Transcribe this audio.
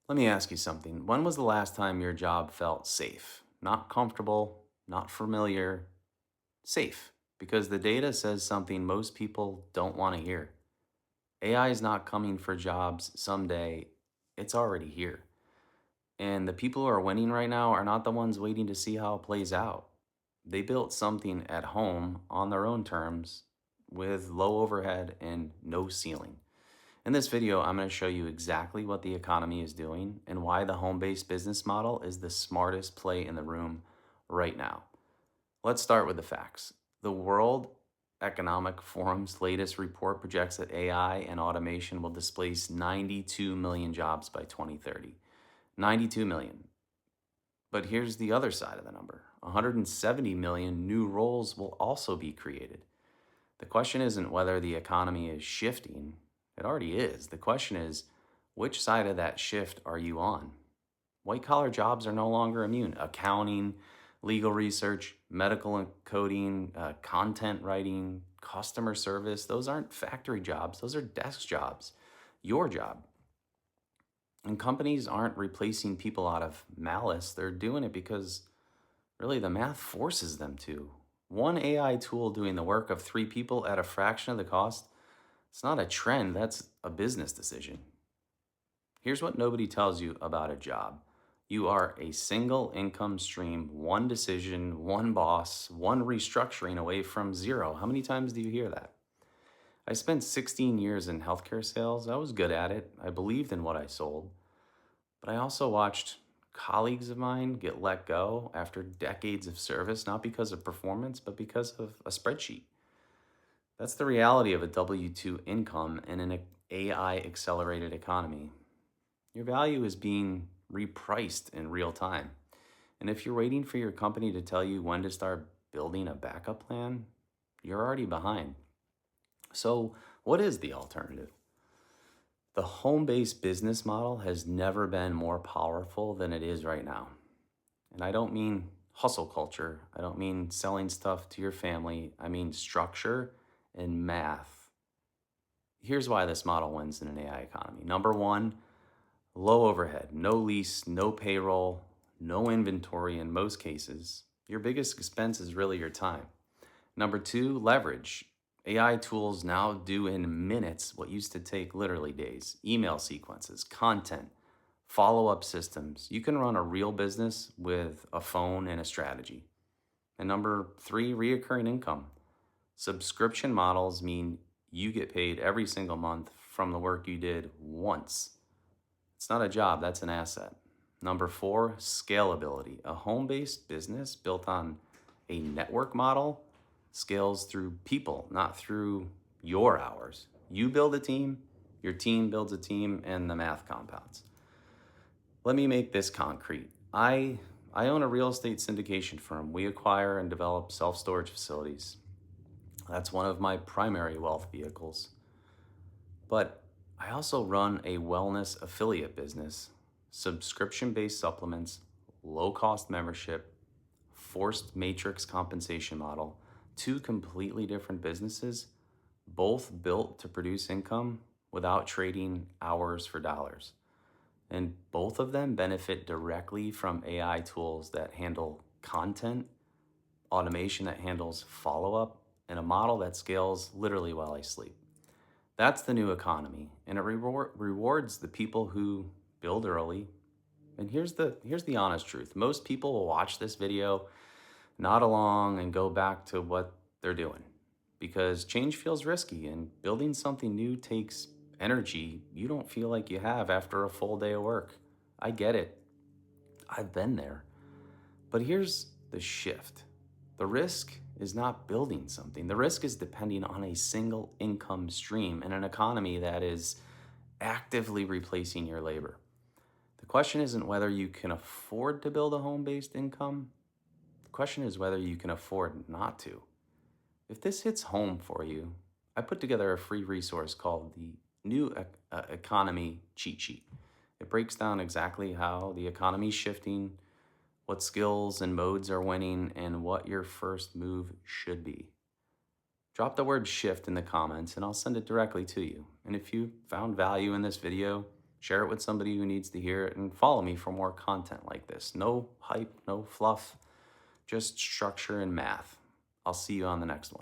Let me ask you something. When was the last time your job felt safe? Not comfortable, not familiar, safe. Because the data says something most people don't want to hear. AI is not coming for jobs someday, it's already here. And the people who are winning right now are not the ones waiting to see how it plays out. They built something at home on their own terms with low overhead and no ceiling. In this video, I'm going to show you exactly what the economy is doing and why the home-based business model is the smartest play in the room right now. Let's start with the facts. The World Economic Forum's latest report projects that AI and automation will displace 92 million jobs by 2030. 92 million. But here's the other side of the number. 170 million new roles will also be created. The question isn't whether the economy is shifting, it already is. The question is, which side of that shift are you on? White collar jobs are no longer immune. Accounting, legal research, medical and coding, content writing, customer service, those aren't factory jobs, those are desk jobs. Your job. And companies aren't replacing people out of malice, they're doing it because really the math forces them to. One AI tool doing the work of three people at a fraction of the cost, it's not a trend, that's a business decision. Here's what nobody tells you about a job. You are a single income stream, one decision, one boss, one restructuring away from zero. How many times do you hear that? I spent 16 years in healthcare sales. I was good at it. I believed in what I sold. But I also watched colleagues of mine get let go after decades of service, not because of performance, but because of a spreadsheet. That's the reality of a W 2 income in an AI accelerated economy. Your value is being repriced in real time. And if you're waiting for your company to tell you when to start building a backup plan, you're already behind. So, what is the alternative? The home based business model has never been more powerful than it is right now. And I don't mean hustle culture, I don't mean selling stuff to your family, I mean structure and math. Here's why this model wins in an AI economy. Number one, low overhead, no lease, no payroll, no inventory in most cases. Your biggest expense is really your time. Number two, leverage. AI tools now do in minutes what used to take literally days. Email sequences, content, follow up systems. You can run a real business with a phone and a strategy. And number three, reoccurring income. Subscription models mean you get paid every single month from the work you did once. It's not a job, that's an asset. Number four, scalability. A home based business built on a network model scales through people, not through your hours. You build a team, your team builds a team, and the math compounds. Let me make this concrete. I own a real estate syndication firm. We acquire and develop self storage facilities. That's one of my primary wealth vehicles. But I also run a wellness affiliate business, subscription based supplements, low cost membership, forced matrix compensation model, two completely different businesses, both built to produce income without trading hours for dollars. And both of them benefit directly from AI tools that handle content, automation that handles follow up, and a model that scales literally while I sleep. That's the new economy, and it rewards the people who build early. And here's the honest truth. Most people will watch this video, nod along, and go back to what they're doing because change feels risky, and building something new takes energy you don't feel like you have after a full day of work. I get it. I've been there. But here's the shift. The risk is not building something. The risk is depending on a single income stream in an economy that is actively replacing your labor. The question isn't whether you can afford to build a home based income. The question is whether you can afford not to. If this hits home for you, I put together a free resource called the New Economy Cheat Sheet. It breaks down exactly how the economy is shifting, what skills and modes are winning, and what your first move should be. Drop the word shift in the comments and I'll send it directly to you. And if you found value in this video, Share it with somebody who needs to hear it, and follow me for more content like this. No hype, no fluff, just structure and math. I'll see you on the next one.